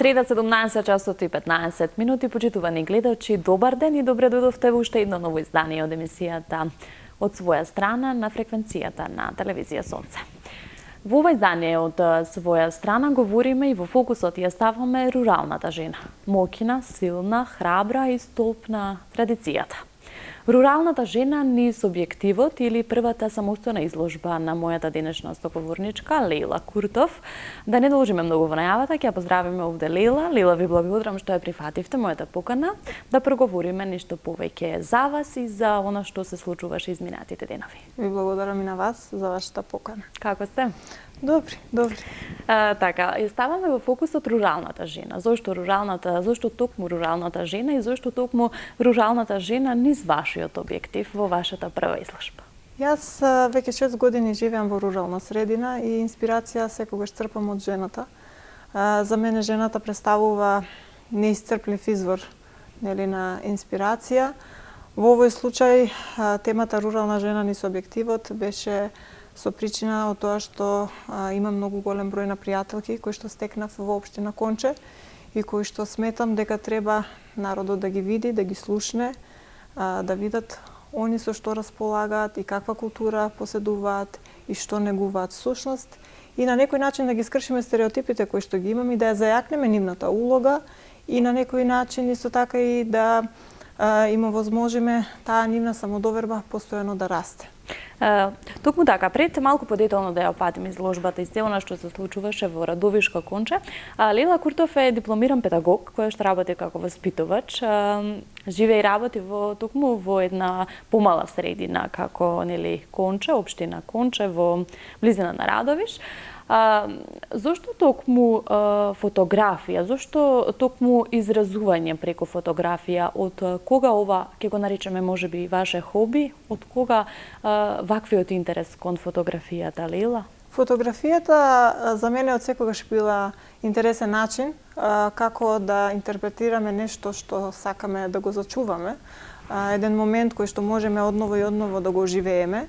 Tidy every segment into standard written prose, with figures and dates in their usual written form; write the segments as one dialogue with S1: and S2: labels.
S1: Среда 17 часот и 15 минути, почитувани гледачи, добар ден и добре дојдовте во уште едно ново издание од емисијата од своја страна на фреквенцијата на телевизија Сонце. Во ова издание од своја страна говориме и во фокусот ја ставаме руралната жена. Моќна, силна, храбра и столб на традицијата. Руралната жена низ објективот или првата самостојна изложба на мојата денешна соговорничка Лејла Куртов. Да не должиме многу во најавата, ќе ја поздравиме овде Лејла. Лејла, ви благодарам што ја прифативте мојата покана да проговориме нешто повеќе за вас и за она што се случуваше изминатите денови.
S2: Ви благодарам и на вас за вашата покана.
S1: Како сте?
S2: Добри.
S1: Така, ја ставаме во фокусот руралната жена. Зошто токму руралната жена и зошто токму руралната жена низ вашиот објектив во вашата прва изложба?
S2: Јас веќе 6 години живеам во рурална средина и инспирација секогаш црпам од жената. За мене жената представува неисцрплив извор на инспирација. Во овој случај темата рурална жена низ објективот беше со причина од тоа што имам многу голем број на пријателки кои што стекнав во општина Конче и кои што сметам дека треба народот да ги види, да ги слушне, да видат они со што располагаат и каква култура поседуваат и што негуваат сушност и на некој начин да ги скршиме стереотипите кои што ги имаме и да ја зајакнеме нивната улога и на некој начин исто така и да им овозможиме таа нивна самодоверба постојано да расте.
S1: Токму така, пред малку подетално да ја опатим изложбата и се она што се случуваше во Радовишко Конче, Лејла Куртов е дипломиран педагог кој што работи како воспитувач. Живее и работи токму во една помала средина како Конче, општина Конче во близина на Радовиш. Зошто токму фотографија? Зошто токму изразување преку фотографија? Од кога ова, ќе го наречеме можеби ваше хоби? Од кога ваквиот интерес кон фотографијата, Лејла?
S2: Фотографијата за мене од секогаш била интересен начин како да интерпретираме нешто што сакаме да го зачуваме. Еден момент кој што можеме одново и одново да го оживееме.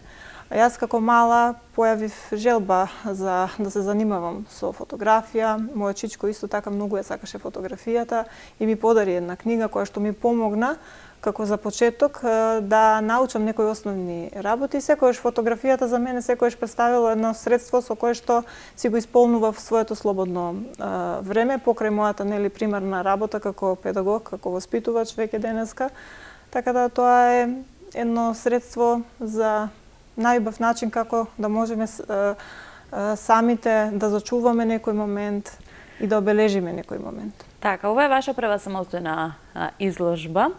S2: Јас како мала појавив желба за да се занимавам со фотографија. Мојот чичко исто така многу ја сакаше фотографијата и ми подари една книга која што ми помогна како за почеток да научам некои основни работи. Секогаш фотографијата за мене секогаш представила едно средство со кое што си го исполнував своето слободно време покрај мојата примарна работа како педагог, како воспитувач веќе денеска. Така да тоа е едно средство за најубав начин како да можеме самите да зачуваме некој момент и да обележиме некој момент.
S1: Така, ова е ваша прва самостојна изложба.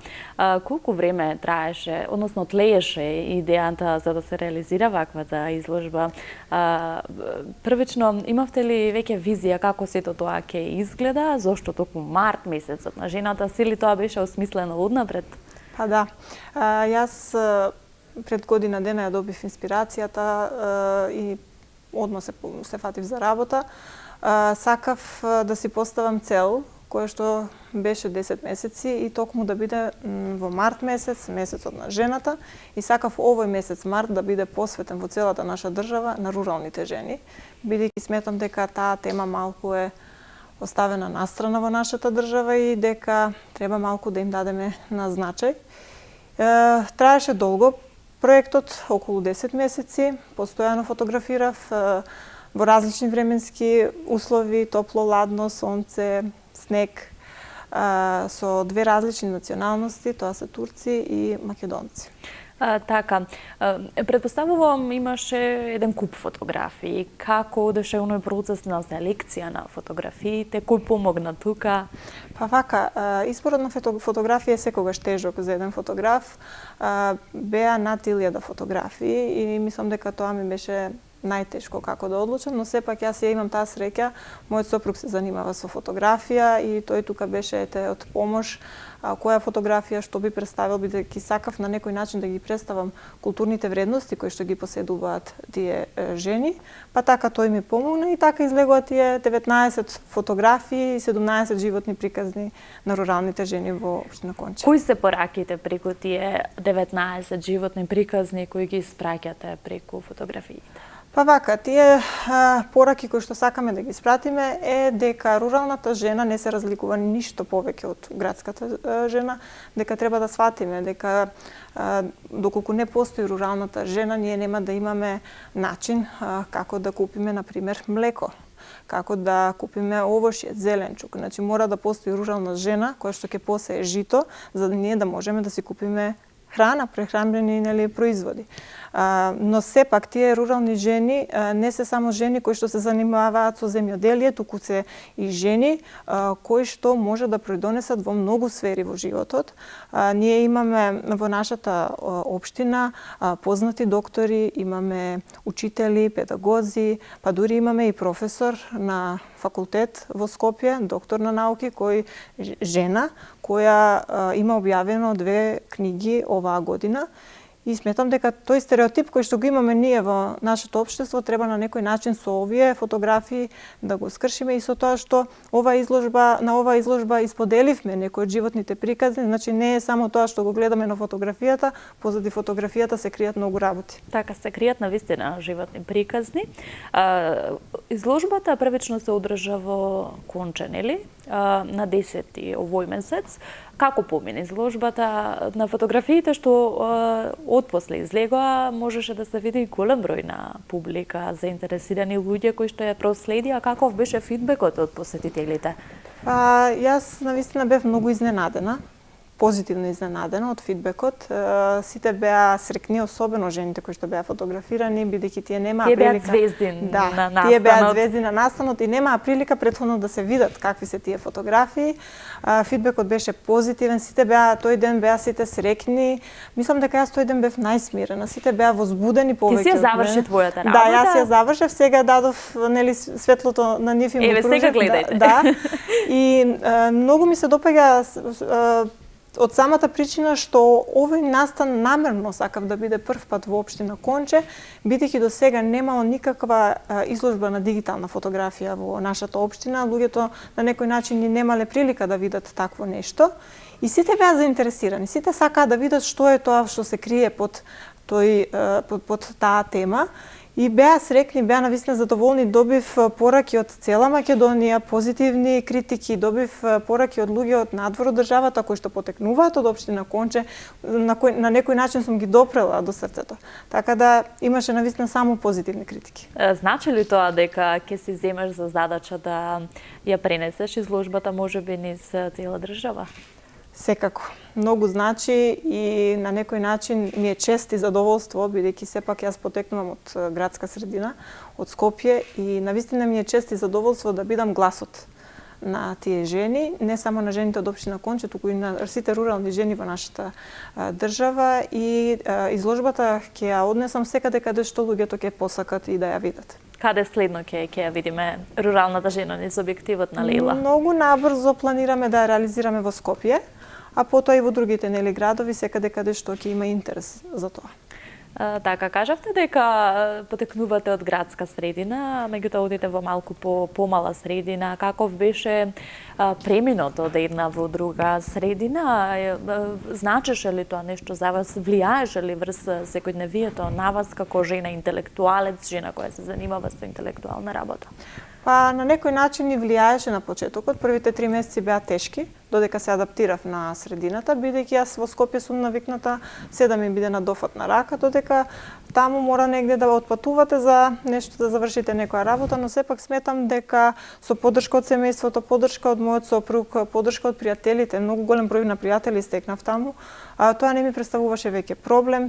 S1: Колку време траеше, односно тлееше идејата за да се реализира ваквата изложба? Првично, имавте ли веќе визија како сето тоа ќе изгледа? Зошто токму март, месецот на жената, или тоа беше осмислено однапред?
S2: Па да. Јас пред година дена ја добив инспирацијата и одма се фатив за работа. Сакав да си поставам цел, која што беше 10 месеци и токму да биде во март месец, месецот на жената, и сакав овој месец март да биде посветен во целата наша држава на руралните жени, бидејќи сметам дека таа тема малку е оставена настрана во нашата држава и дека треба малку да им дадеме на значај. Траеше долго проектот, околу 10 месеци, постојано фотографирав во различни временски услови, топло, ладно, сонце, снег, со две различни националности, тоа се турци и македонци.
S1: Така, предпоставувам имаше еден куп фотографии. Како одеше оној процес на селекција на фотографиите? Кој помогна тука?
S2: Па вака, изборот на фотографија е секогаш тежок за еден фотограф. Беа над 1000 фотографии и мислам дека тоа ми беше најтешко како да одлучам, но сепак јас ја имам таа среќа. Мојот сопруг се занимава со фотографија и тој тука беше од помош. Која фотографија што би представил, бидејќи сакав на некој начин да ги представам културните вредности кои што ги поседуваат тие жени, па така тој ми помогна и така излегоа тие 19 фотографии и 17 животни приказни на руралните жени во општина Конче.
S1: Кои се пораките преку тие 19 животни приказни кои ги испраќате преку фотографиите?
S2: Па вака, тие пораки кои што сакаме да ги спратиме е дека руралната жена не се разликува ништо повеќе од градската жена, дека треба да сватиме дека доколку не постои руралната жена, ние нема да имаме начин како да купиме на пример млеко, како да купиме овошје, зеленчук. Значи мора да постои рурална жена која што ќе посее жито за да ние да можеме да си купиме храна, прехранбени производи. Но сепак тие рурални жени не се само жени кои што се занимаваат со земјоделие, туку се и жени кои што може да придонесат во многу сфери во животот. Ние имаме во нашата општина познати доктори, имаме учители, педагози, па дури имаме и професор на факултет во Скопје, доктор на науки, жена која има објавено 2 книги оваа година. И сметам дека тој стереотип кој што го имаме ние во нашето општество треба на некој начин со овие фотографии да го скршиме и со тоа што на оваа изложба исподеливме некои од животните приказни, значи не е само тоа што го гледаме на фотографијата, позади фотографијата се кријат многу работи.
S1: Така се кријат навистина животни приказни. Изложбата првично се одржа во Конче, нели? На 10 овој месец. Како помине изложбата? На фотографиите што отпосле излегоа можеше да се види голем број на публика, заинтересирани луѓе кои што ја проследија. Каков беше фидбекот од посетителите?
S2: Јас навистина бев многу изненадена, позитивно изненадена од фидбекот. Сите беа срекни, особено жените кои што беа фотографирани, бидејќи тие немаа прилика.
S1: Тие беа звезди на настанот.
S2: Тие беа звезди на настанот и немаа прилика претходно да се видат какви се тие фотографии. Фидбекот беше позитивен, сите беа тој ден беа сите срекни. Мислам дека јас тој ден бев најсмирена. Сите беа возбудени повеќе.
S1: Ти си ја заврши твојата работа?
S2: Да, јас ја завршив, сега дадов нели светлото на нив и му
S1: пружив. Сега гледајте.
S2: Да. И многу ми се допаѓа од самата причина што овој настан намерно сакав да биде прв пат во општина Конче, бидејќи до сега немало никаква изложба на дигитална фотографија во нашата општина. Луѓето на некој начин ни немале прилика да видат такво нешто. И сите беа заинтересирани, сите сакаат да видат што е тоа што се крие под таа тема. И беа срекни, беа навистина задоволни, добив пораки од цела Македонија, позитивни критики, добив пораки од луѓе од надвор од државата кои што потекнуваат од општина Конче, на некој начин сум ги допрела до срцето. Така да имаше навистина само позитивни критики.
S1: Значи ли тоа дека ќе си земеш за задача да ја пренесеш изложбата можеби низ цела држава?
S2: Секако. Многу значи и на некој начин ми е чест и задоволство, бидејќи сепак јас потекнувам од градска средина, од Скопје и навистина ми е чест и задоволство да бидам гласот на тие жени, не само на жените од општина Конче, туку и на сите рурални жени во нашата држава и изложбата ќе ја однесам секаде каде што луѓето ќе посакат и да ја видат.
S1: Каде следно ќе ја видиме руралната жена низ објективот на Лейла?
S2: Многу набрзо планираме да ја реализираме во Скопје, а потоа и во другите градови, секаде каде што ќе има интерес за тоа.
S1: Така, кажавте дека потекнувате од градска средина, меѓутоа одите во малку помала средина. Каков беше преминот од една во друга средина? Значеше ли тоа нешто за вас? Влијаеше ли врз секојдневието на вас како жена интелектуалец, жена која се занимава со интелектуална работа?
S2: Па на некој начин ни влијаеше на почетокот. Првите 3 месеци беа тешки, додека се адаптирав на средината, бидејќи јас во Скопје сум навикната се да ми биде на дофат на рака, додека таму мора негде да отпатувате за нешто да завршите некоја работа, но сепак сметам дека со поддршка од семејството, поддршка од мојот сопруг, поддршка од пријателите, многу голем број на пријатели стекнав таму, тоа не ми представуваше веќе проблем,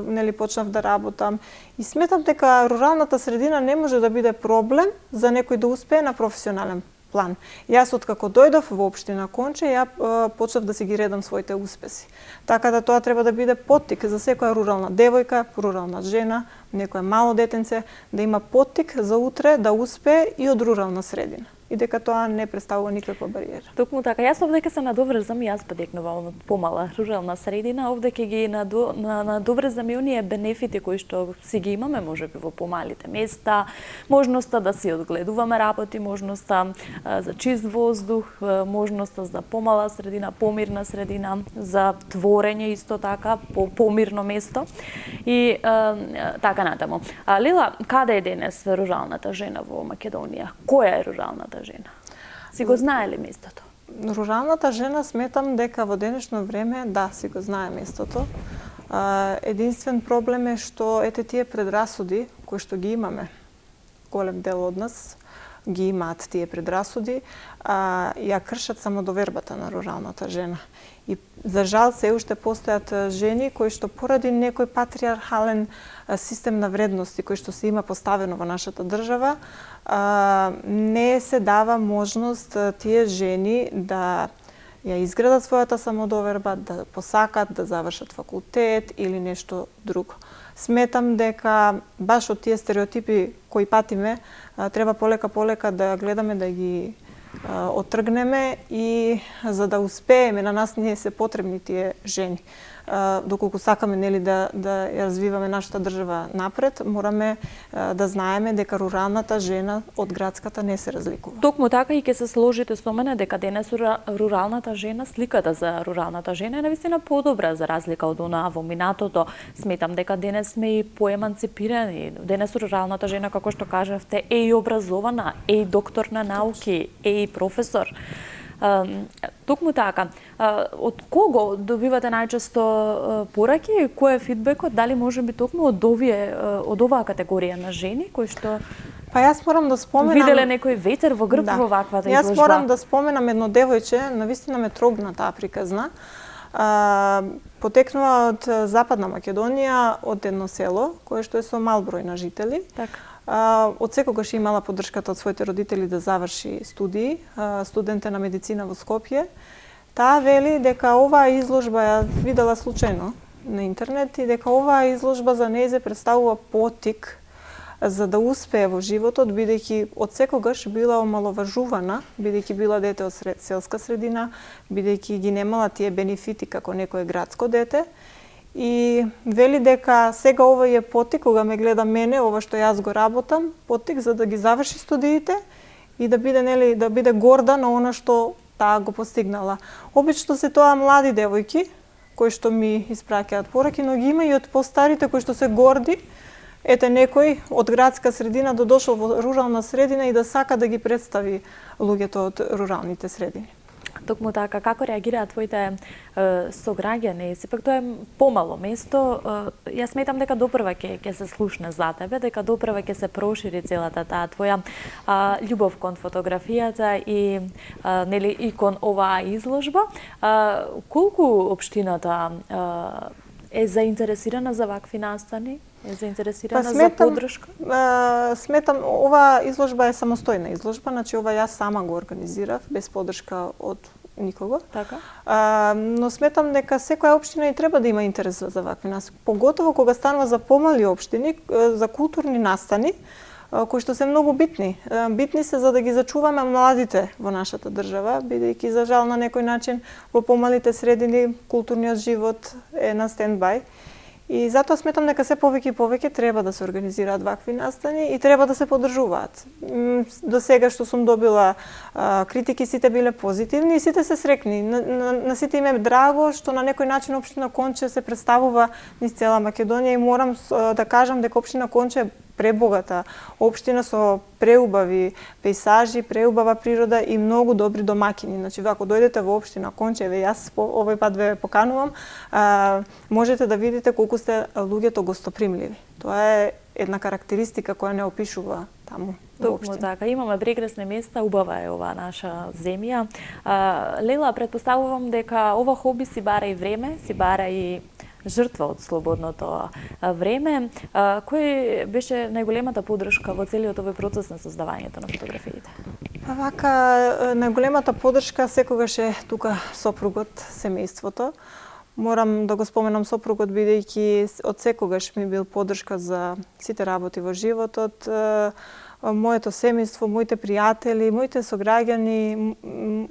S2: нели почнав да работам и сметам дека руралната средина не може да биде проблем за некој да успее на професионален план. Јас откако дојдов во општина Конче, ја почнав да си ги редам своите успеси. Така да тоа треба да биде поттик за секоја рурална девојка, рурална жена, некоја мало детенце, да има поттик за утре да успее и од рурална средина. и дека тоа не представува никаква бариера.
S1: Токму така, јас овде ќе се надоврзам, јас подекнувам од помала рурална средина, овде ќе ги надоврзам и оние бенефити кои што си ги имаме можеби во помалите места, можноста да си одгледуваме работи, можноста за чист воздух, можноста за помала средина, помирна средина, за творење исто така, помирно место и така натаму. Лила, каде е денес руралната жена во Македонија? Која е руралната жена? Си го знае ли местото?
S2: Руралната жена сметам дека во денешно време, да, си го знае местото. Единствен проблем е што ете тие предрасуди кои што ги имаме, голем дел од нас ги имаат тие предрасуди, ја кршат самодовербата на руралната жена. И за жал се уште постојат жени кои што поради некој патриархален систем на вредности кој што се има поставено во нашата држава, не се дава можност тие жени да ја изградат својата самодоверба, да посакат да завршат факултет или нешто друго. Сметам дека баш од тие стереотипи кои патиме, треба полека да гледаме да ги оттргнеме и за да успееме, на нас не се потребни тие жени. Доколку сакаме нели да ја развиваме нашата држава напред, мораме да знаеме дека руралната жена од градската не се разликува.
S1: Токму така и ќе се сложите со мене дека денес руралната жена, сликата за руралната жена е навистина подобра за разлика од онаа во минатото. Сметам дека денес сме и поеманципирани. Денес руралната жена, како што кажавте, е и образована, е и доктор на науки, е и професор. Токму така, од кого добивате најчесто пораки и кој е фидбекот, дали може би токму од оваа категорија на жени кои што
S2: Па јас морам да споменам
S1: виделе некој ветер во грб во ваквата изложба?
S2: Јас морам да споменам едно девојче, навистина ме трогна таа приказна. Потекнува од Западна Македонија, од едно село кое што е со мал број на жители.
S1: Така.
S2: Од секогаш имала поддршката од своите родители да заврши студии, студент е на медицина во Скопје. Таа вели дека оваа изложба ја видела случајно на интернет и дека оваа изложба за нејзе представува поттик за да успее во животот, бидејќи од секогаш била омаловажувана, бидејќи била дете од селска средина, бидејќи ги немала тие бенефити како некое градско дете. И вели дека сега овој е поттик, кога ме гледа мене, ова што јас го работам, поттик за да ги заврши студиите и да биде горда на она што таа го постигнала. Обично се тоа млади девојки кои што ми испраќаат пораки, но ги има и од постарите кои што се горди. Ете некој од градска средина дошол во рурална средина и да сака да ги представи луѓето од руралните средини.
S1: Токму така, како реагираат твоите сограѓани? Сепак тоа е помало место. Јас сметам дека допрва ќе се слушне за тебе, дека допрва ќе се прошири целата таа твоја љубов кон фотографијата и нели и кон оваа изложба. Колку општината е заинтересирана за вакви настани? Е заинтересирана за поддршка?
S2: Сметам, оваа изложба е самостојна изложба, значи ова јас сама го организирав, без поддршка од никого.
S1: Така.
S2: Но сметам дека секоја општина и треба да има интерес за вакви настани. Поготово кога станува за помали општини, за културни настани, кои што се многу битни. Битни се за да ги зачуваме младите во нашата држава, бидејќи за жал на некој начин во помалите средини културниот живот е на стендбај. И затоа сметам дека се повеќе и повеќе треба да се организираат вакви настани и треба да се поддржуваат. До сега што сум добила критики, сите биле позитивни и сите се срекни. На сите им е драго што на некој начин општина Конче се представува низ цела Македонија и морам да кажам дека општина Конче е пребогата општина со преубави пејзажи, преубава природа и многу добри домакини. Значи, ако дојдете во општина Конче, јас овој пат ве поканувам, можете да видите колку сте луѓето гостопримливи. Тоа е една карактеристика која не опишува таму.
S1: Токму така, имаме прекрасни места, убава е оваа наша земја. Лела, претпоставувам дека ова хоби си бара и време, си бара и жртва од слободното време. Кој беше најголемата поддршка во целиот овој процес на создавањето на фотографиите?
S2: Па вака, најголемата поддршка секогаш е тука сопругот, семејството. Морам да го споменам сопругот, бидејќи од секогаш ми бил поддршка за сите работи во животот. моето семејство, моите пријатели, моите сограѓани,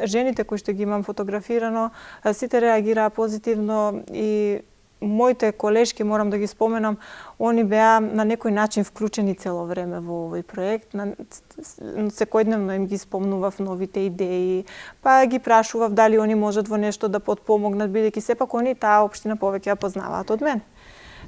S2: жените кои што ги имам фотографирано, сите реагираа позитивно и моите колешки, морам да ги споменам, они беа на некој начин вклучени цело време во овој проект. Секојдневно им ги спомнував новите идеи, па ги прашував дали они можат во нешто да потпомогнат, бидејќи сепак они таа општина повеќе ја познаваат од мене.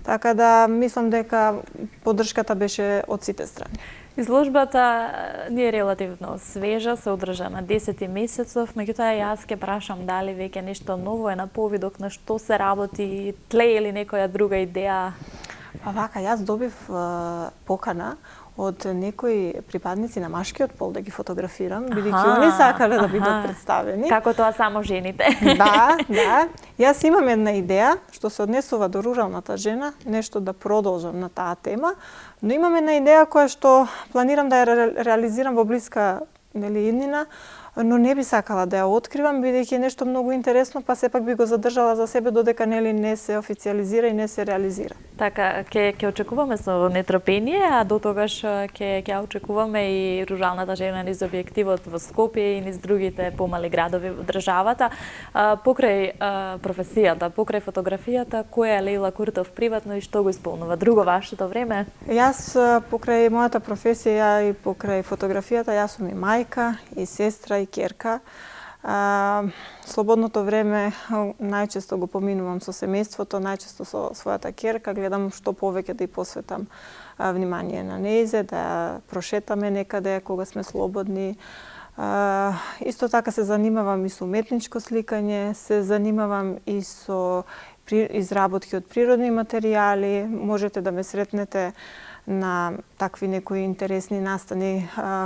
S2: Така да мислам дека поддршката беше од сите страни.
S1: Изложбата не е релативно свежа, се одржа на 10 месецов, меѓутоа јас ќе прашам дали веќе нешто ново е на повидок, на што се работи, тлее или некоја друга идеја?
S2: Па вака, јас добив покана од некои припадници на машкиот пол да ги фотографирам, бидејќи они сакале да бидат представени.
S1: Како тоа само жените?
S2: Да. Јас имам една идеја што се однесува до руралната жена, нешто да продолжам на таа тема, но имам една идеја која што планирам да ја реализирам во блиска иднина, но не би сакала да ја откривам, бидејќи е нешто многу интересно, па сепак би го задржала за себе додека не се официализира и не се реализира.
S1: Така, ќе очекуваме со нетрпение, а до тогаш ќе очекуваме и руралната жена низ објективот во Скопје и низ другите помали градови во државата. Покрај професијата, покрај фотографијата, која е Лејла Куртов приватно и што го исполнува друго вашето време?
S2: Јас покрај мојата професија и покрај фотографијата, јас сум и мајка, и сестра, и ќерка. Слободното време најчесто го поминувам со семејството, најчесто со својата ќерка, гледам што повеќе да ја посветам внимание на нејзе, да ја прошетаме некаде кога сме слободни. Исто така се занимавам и со уметничко сликање, се занимавам и со изработки од природни материјали. Можете да ме сретнете на такви некои интересни настани,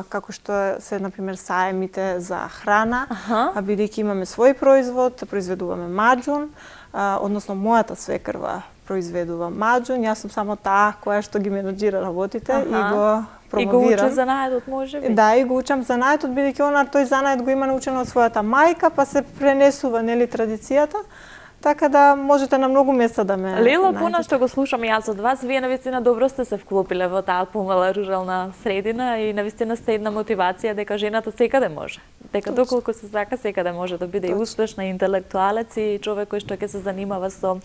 S2: како што се, например, саемите за храна, бидејќи имаме свој производ, произведуваме маџун, односно мојата свекрва произведува маџун, јас сум само таа која што ги менаџира работите и го промовирам.
S1: И го учи занаедот, можеби?
S2: Да, и го учам занаедот, бидејќи тој занаед го има научено од својата мајка, па се пренесува традицијата. Така да можете на многу места да ме
S1: Лејла, понашто го слушам јас од вас, вие навистина добро сте се вклопиле во таа помала рурална средина и навистина сте една мотивација дека жената секаде може. Дека доколку се сака секаде може да биде и успешна интелектуалец и човек кој што ќе се занимава со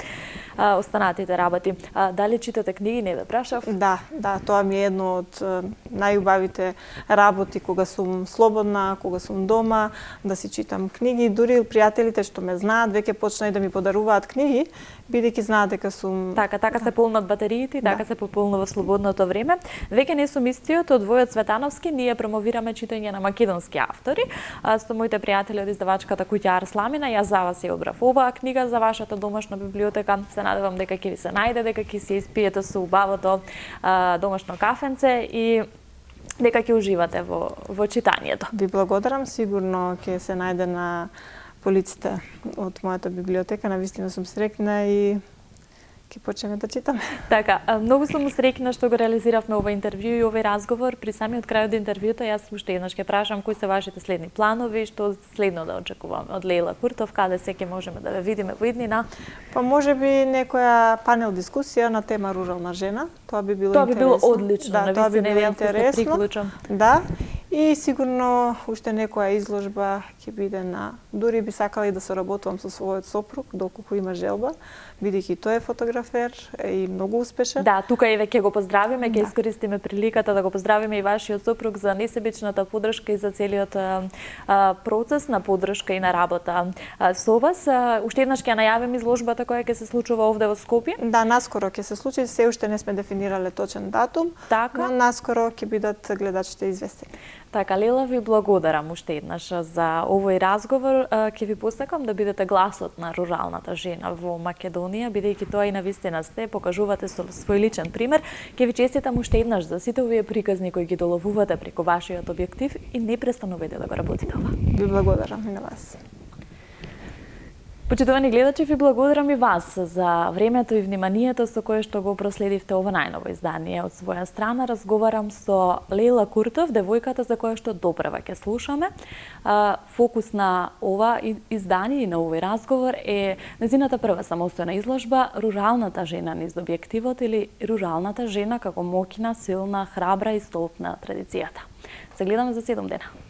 S1: останатите работи. Дали читате книги, не ве прашав?
S2: Да, тоа ми е едно од најубавите работи кога сум слободна, кога сум дома, да си читам книги. Дури пријателите што ме знаат веќе почнаа да ми подаруваат книги, бидејќи знаат дека сум...
S1: Така се полнат батериите и така се пополнува слободното време. Веќе не сум истиот од Војот Цветановски, ние промовираме читање на македонски автори. Со моите пријатели од издавачката Куќа Арсламина, јас за вас ја одбрав оваа книга за вашата домашна библиотека. Се надевам дека ќе ви се најде, дека ќе се испиете со убавото домашно кафенце и дека ќе уживате во читањето.
S2: Ви благодарам, сигурно ќе се најде на полиците од мојата библиотека, навистина сум среќна и ќе почнеме да читаме.
S1: Така, многу сум среќна што го реализиравме ова интервју и овој разговор. При самиот крај од интервјуто јас уште еднаш ќе прашам кои се вашите следни планови, што следно да очекуваме од Лејла Куртов, каде се ќе можеме да ве видиме во иднина?
S2: Па можеби некоја панел дискусија на тема рурална жена. Тоа би било интересно.
S1: Тоа би било одлично,
S2: да, тоа би било интересно. Да. И сигурно уште некоја изложба ќе биде на... Дури би сакала и да соработувам со својот сопруг, доколку има желба, бидејќи тој е фотографер и многу успешен.
S1: Да, тука и веќе го поздравиме, ќе искористиме приликата да го поздравиме и вашиот сопруг за несебичната поддршка и за целиот процес на поддршка и на работа со вас. Уште еднаш ќе најавим изложбата која ќе се случува овде во Скопје.
S2: Да, наскоро ќе се случи, се уште не сме дефинирале точен датум, но наскоро ќе бидат гледачите известени.
S1: Така, Лела, ви благодарам уште еднаш за овој разговор. Ќе ви посакам да бидете гласот на руралната жена во Македонија, бидејќи тоа и навистина сте, покажувате со свој личен пример. Ќе ви честитам уште еднаш за сите овие приказни кои ги доловувате преку вашиот објектив и не престанувате да го работите ова.
S2: Ви благодарам и на вас.
S1: Почитувани гледачи, ви благодарам и вас за времето и вниманието со кое што го проследивте ова најново издание. Од своја страна разговарам со Лейла Куртов, девојката за која што допрева ќе слушаме. Фокус на ова издание и на овој разговор е незината прва самостојна изложба "Руралната жена низ објективот" или "Руралната жена како моќна, силна, храбра и столб на традицијата". Се гледаме за 7 дена.